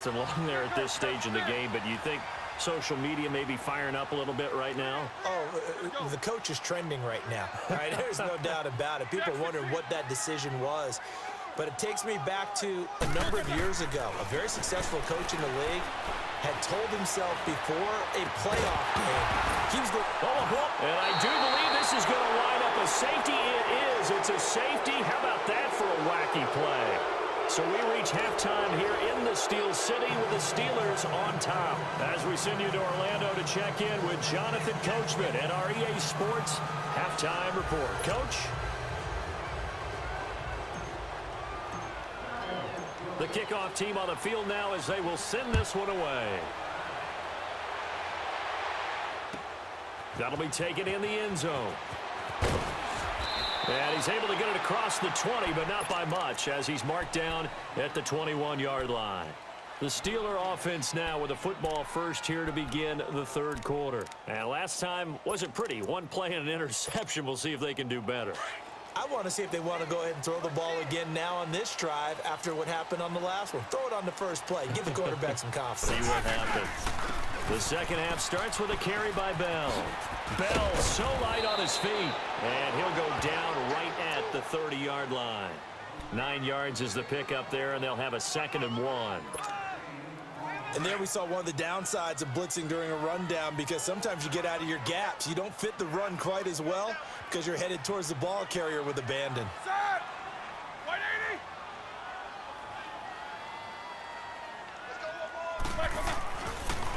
Along there at this stage in the game, but you think social media may be firing up a little bit right now? Oh, the coach is trending right now. Right? There's no doubt about it. People are wondering what that decision was. But it takes me back to a number of years ago. A very successful coach in the league had told himself before a playoff game, he was going and I do believe this is going to line up a safety. It is. It's a safety. How about that for a wacky play? So we reach halftime here in the Steel City with the Steelers on top. As we send you to Orlando to check in with Jonathan Coachman at our EA Sports Halftime Report. Coach? The kickoff team on the field now as they will send this one away. That'll be taken in the end zone. And he's able to get it across the 20, but not by much, as he's marked down at the 21-yard line. The Steeler offense now with a football first here to begin the third quarter. And last time wasn't pretty. One play and an interception. We'll see if they can do better. I want to see if they want to go ahead and throw the ball again now on this drive after what happened on the last one. Throw it on the first play. Give the quarterback some confidence. See what happens. The second half starts with a carry by Bell. Bell so light on his feet. And he'll go down right at the 30-yard line. 9 yards is the pickup there, and they'll have a 2nd and 1. And there we saw one of the downsides of blitzing during a rundown, because sometimes you get out of your gaps. You don't fit the run quite as well because you're headed towards the ball carrier with abandon. Set! 180!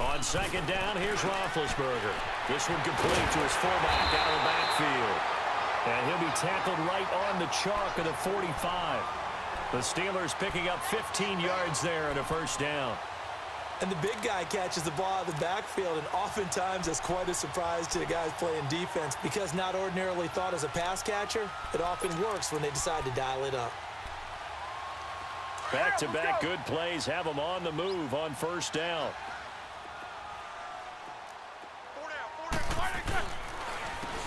On second down, here's Roethlisberger. This one complete to his fullback out of the backfield. And he'll be tackled right on the chalk of the 45. The Steelers picking up 15 yards there and a first down. And the big guy catches the ball out of the backfield, and oftentimes that's quite a surprise to the guys playing defense, because not ordinarily thought as a pass catcher, it often works when they decide to dial it up. Back-to-back good plays have them on the move on first down.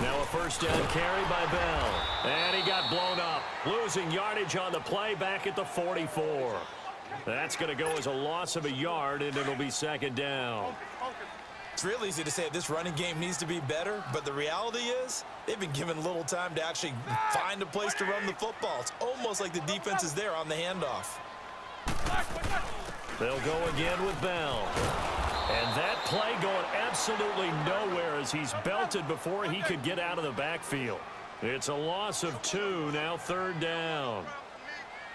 Now a first down carry by Bell. And he got blown up. Losing yardage on the play back at the 44. That's going to go as a loss of a yard, and it'll be second down. It's real easy to say this running game needs to be better, but the reality is they've been given little time to actually find a place to run the football. It's almost like the defense is there on the handoff. They'll go again with Bell. And that play going absolutely nowhere as he's belted before he could get out of the backfield. It's a loss of 2, now third down.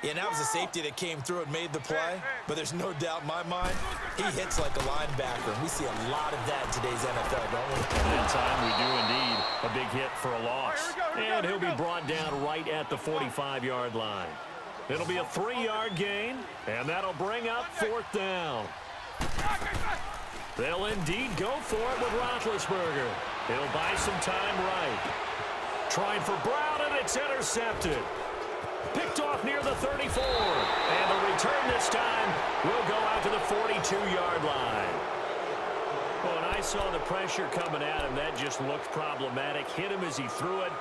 Yeah, and that was a safety that came through and made the play, but there's no doubt in my mind, he hits like a linebacker. And we see a lot of that in today's NFL, don't we? That time we do indeed. A big hit for a loss. And he'll be brought down right at the 45-yard line. It'll be a 3-yard gain, and that'll bring up fourth down. They'll indeed go for it with Roethlisberger. He'll buy some time right. Trying for Brown, and it's intercepted. Picked off near the 34. And the return this time will go out to the 42-yard line. When I saw the pressure coming at him, that just looked problematic. Hit him as he threw it,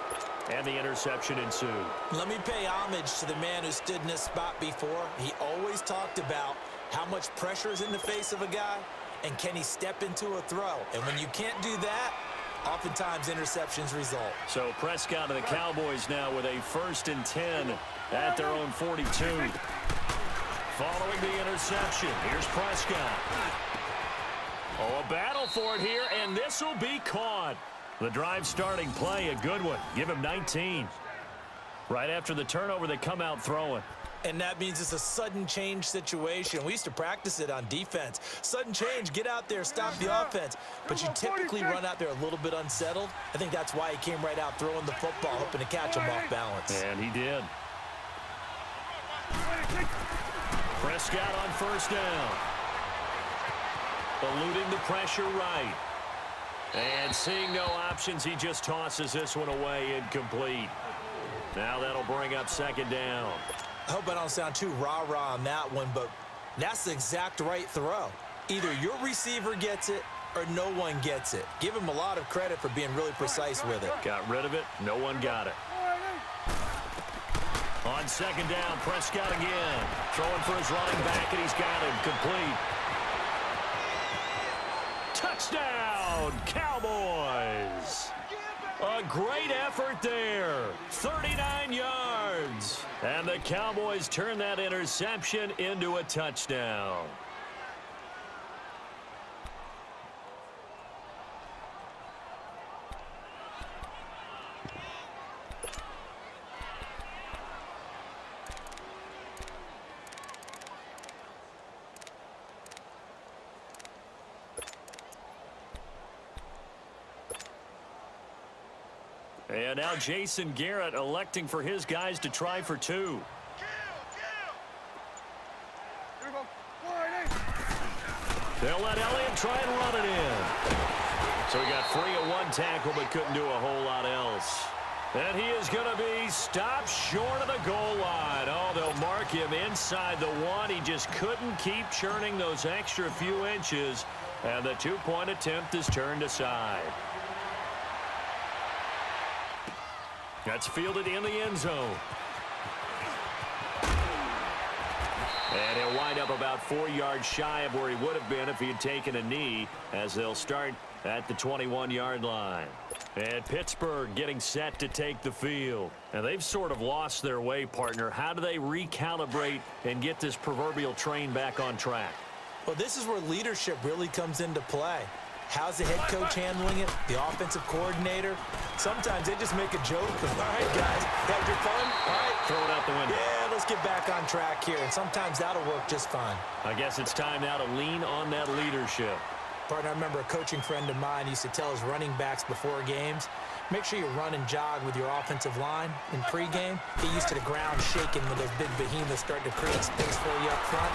and the interception ensued. Let me pay homage to the man who stood in this spot before. He always talked about how much pressure is in the face of a guy, and can he step into a throw. And when you can't do that, oftentimes interceptions result. So Prescott and the Cowboys now with a 1st and 10 at their own 42. Following the interception, here's Prescott. Oh, a battle for it here, and this will be caught. The drive starting play, a good one. Give him 19. Right after the turnover, they come out throwing. And that means it's a sudden change situation. We used to practice it on defense. Sudden change, get out there, stop the offense. But you typically run out there a little bit unsettled. I think that's why he came right out throwing the football, hoping to catch him off balance. And he did. Prescott on first down. Eluding the pressure right. And seeing no options, he just tosses this one away incomplete. Now that'll bring up second down. I hope I don't sound too rah-rah on that one, but that's the exact right throw. Either your receiver gets it or no one gets it. Give him a lot of credit for being really precise with it. Got rid of it. No one got it. On second down, Prescott again. Throwing for his running back, and he's got him complete. Touchdown, Cowboys! A great effort there. 39 yards. And the Cowboys turn that interception into a touchdown. And now Jason Garrett electing for his guys to try for two. They'll let Elliott try and run it in. So he got free at one tackle but couldn't do a whole lot else. And he is going to be stopped short of the goal line. Oh, they'll mark him inside the one. He just couldn't keep churning those extra few inches. And the two-point attempt is turned aside. That's fielded in the end zone. And he'll wind up about 4 yards shy of where he would have been if he had taken a knee, as they'll start at the 21-yard line. And Pittsburgh getting set to take the field. And they've sort of lost their way, partner. How do they recalibrate and get this proverbial train back on track? Well, this is where leadership really comes into play. How's the head coach handling it? The offensive coordinator? Sometimes they just make a joke of, all right, guys, had your fun? All right. Throw it out the window. Yeah, let's get back on track here. And sometimes that'll work just fine. I guess it's time now to lean on that leadership. Partner, I remember a coaching friend of mine used to tell his running backs before games, make sure you run and jog with your offensive line in pregame. Get used to the ground shaking when those big behemoths start to create space for you up front.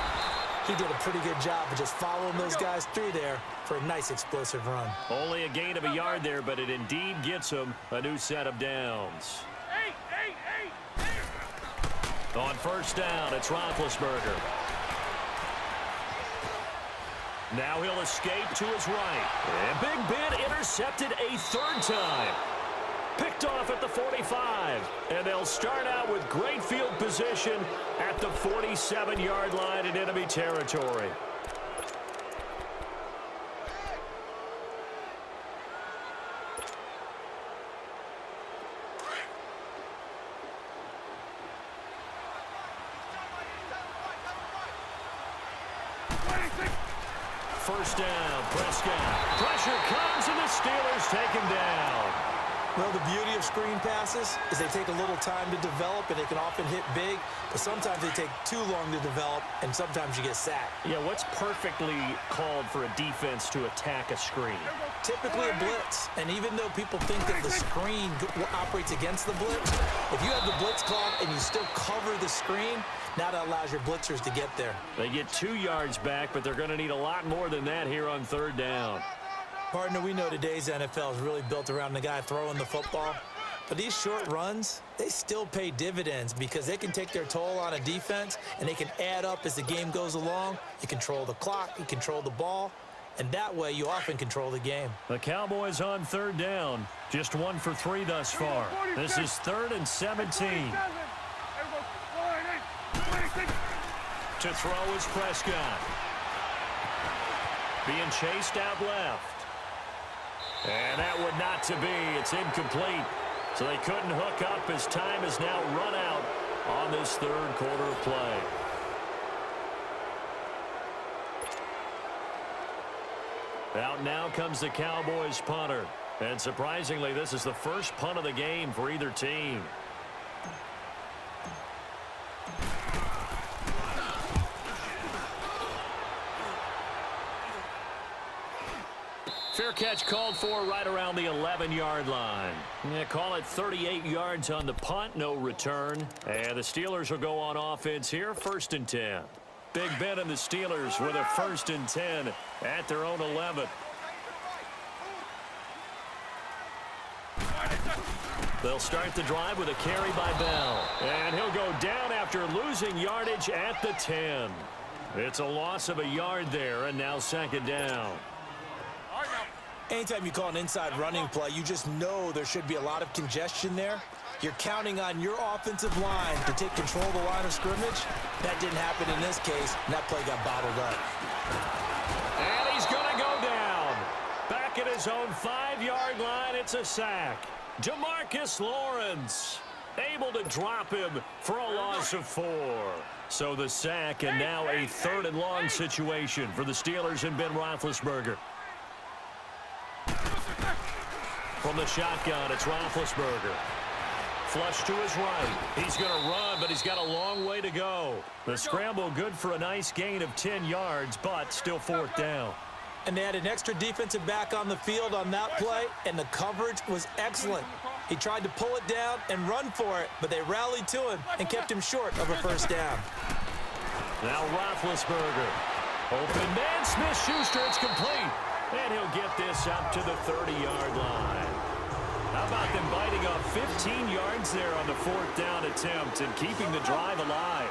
He did a pretty good job of just following those guys through there for a nice explosive run. Only a gain of a yard there, but it indeed gets him a new set of downs. On first down, it's Roethlisberger. Now he'll escape to his right. And Big Ben intercepted a third time. Picked off at the 45. And they'll start out with great field position at the 47-yard line in enemy territory. First down, Prescott. Pressure comes, and the Steelers take him down. Well, the beauty of screen passes is they take a little time to develop, and they can often hit big, but sometimes they take too long to develop, and sometimes you get sacked. Yeah, what's perfectly called for a defense to attack a screen? Typically a blitz, and even though people think that the screen operates against the blitz, if you have the blitz called and you still cover the screen, now that allows your blitzers to get there. They get 2 yards back, but they're going to need a lot more than that here on third down. Partner, we know today's NFL is really built around the guy throwing the football. But these short runs, they still pay dividends because they can take their toll on a defense, and they can add up as the game goes along. You control the clock, you control the ball, and that way you often control the game. The Cowboys on third down, just 1 for 3 thus far. This is 3rd and 17. To throw is Prescott. Being chased out left. And that would not to be. It's incomplete. So they couldn't hook up as time is now run out on this third quarter of play. Out now comes the Cowboys punter. And surprisingly, this is the first punt of the game for either team. Fair catch called for right around the 11-yard line. Yeah, call it 38 yards on the punt, no return. And the Steelers will go on offense here, 1st and 10. Big Ben and the Steelers with a 1st and 10 at their own 11. They'll start the drive with a carry by Bell. And he'll go down after losing yardage at the 10. It's a loss of a yard there, and now 2nd down. Anytime you call an inside running play, you just know there should be a lot of congestion there. You're counting on your offensive line to take control of the line of scrimmage. That didn't happen in this case, and that play got bottled up. And he's going to go down. Back at his own 5-yard line, it's a sack. DeMarcus Lawrence able to drop him for a loss of 4. So the sack, and now a 3rd and long situation for the Steelers and Ben Roethlisberger. From the shotgun, it's Roethlisberger. Flush to his right. He's going to run, but he's got a long way to go. The scramble good for a nice gain of 10 yards, but still 4th down. And they had an extra defensive back on the field on that play, and the coverage was excellent. He tried to pull it down and run for it, but they rallied to him and kept him short of a 1st down. Now Roethlisberger. Open man, Smith-Schuster, it's complete. And he'll get this up to the 30-yard line. How about them biting off 15 yards there on the 4th down attempt and keeping the drive alive?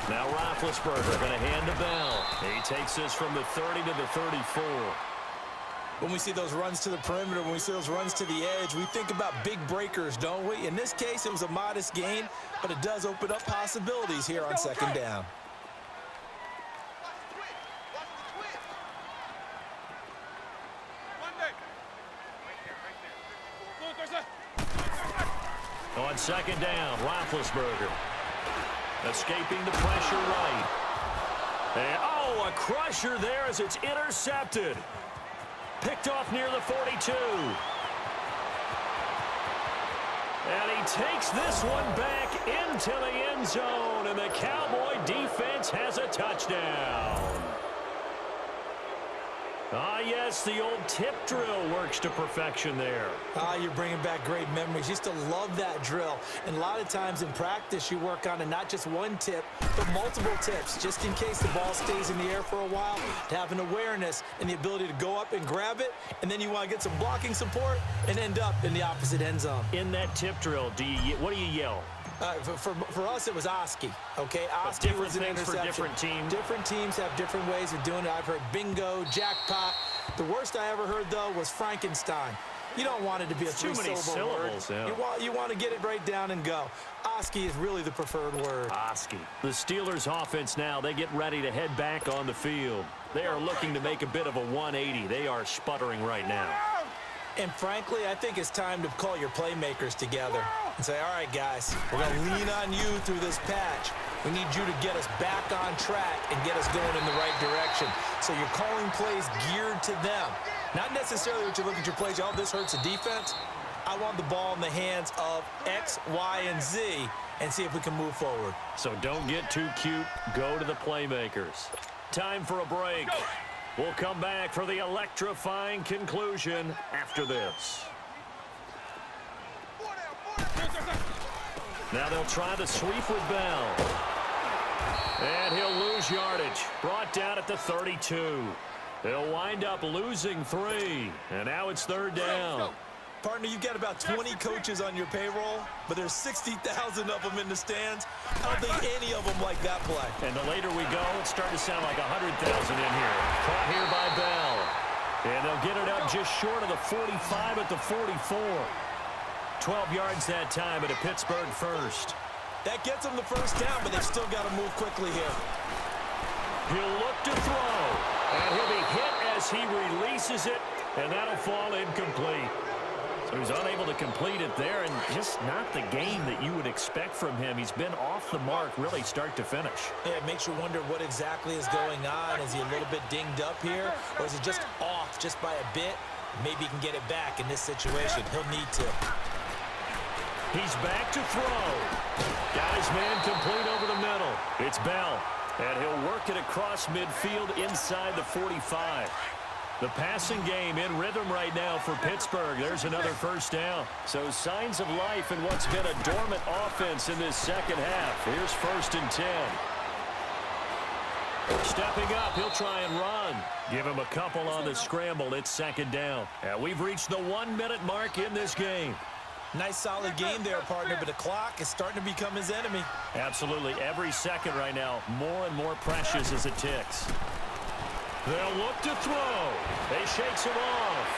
Now Roethlisberger going to hand the bell. He takes this from the 30 to the 34. When we see those runs to the perimeter, when we see those runs to the edge, we think about big breakers, don't we? In this case, it was a modest gain, but it does open up possibilities here on 2nd down. On 2nd down, Roethlisberger escaping the pressure right. And, a crusher there as it's intercepted. Picked off near the 42. And he takes this one back into the end zone, and the Cowboy defense has a touchdown. Ah, yes, the old tip drill works to perfection there. You're bringing back great memories. Used to love that drill. And a lot of times in practice, you work on it, not just one tip, but multiple tips, just in case the ball stays in the air for a while, to have an awareness and the ability to go up and grab it, and then you want to get some blocking support and end up in the opposite end zone. In that tip drill, what do you yell? For us, it was Oski, okay? Oski was an interception. For different teams. Different teams have different ways of doing it. I've heard bingo, jackpot. The worst I ever heard, though, was Frankenstein. You don't want it to be a three-syllable word. Yeah. You want to get it right down and go. Oski is really the preferred word. Oski. The Steelers' offense now, they get ready to head back on the field. They are looking to make a bit of a 180. They are sputtering right now. And frankly, I think it's time to call your playmakers together and say, all right, guys, we're going to lean on you through this patch. We need you to get us back on track and get us going in the right direction. So you're calling plays geared to them. Not necessarily what you look at your plays, oh, this hurts the defense. I want the ball in the hands of X, Y, and Z and see if we can move forward. So don't get too cute. Go to the playmakers. Time for a break. We'll come back for the electrifying conclusion after this. Now they'll try the sweep with Bell. And he'll lose yardage. Brought down at the 32. They'll wind up losing 3. And now it's 3rd down. Partner, you've got about 20 coaches on your payroll, but there's 60,000 of them in the stands. I don't think any of them like that play. And the later we go, it's starting to sound like 100,000 in here. Caught here by Bell. And they'll get it up just short of the 45 at the 44. 12 yards that time at a Pittsburgh first. That gets them the 1st down, but they've still got to move quickly here. He'll look to throw. And he'll be hit as he releases it, and that'll fall incomplete. So he's unable to complete it there, and just not the game that you would expect from him. He's been off the mark really start to finish. Yeah, it makes you wonder what exactly is going on. Is he a little bit dinged up here, or is it just off just by a bit? Maybe he can get it back in this situation. He'll need to. He's back to throw. Got his man complete over the middle. It's Bell, and he'll work it across midfield inside the 45. The passing game in rhythm right now for Pittsburgh. There's another 1st down. So signs of life in what's been a dormant offense in this second half. Here's 1st and 10. Stepping up, he'll try and run. Give him a couple on the scramble. It's 2nd down. And we've reached the 1-minute mark in this game. Nice solid game there, partner, but the clock is starting to become his enemy. Absolutely. Every second right now, more and more precious as it ticks. They'll look to throw. They shakes him off.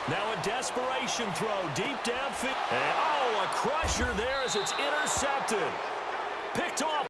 Now a desperation throw deep downfield. And, oh, a crusher there as it's intercepted. Picked off.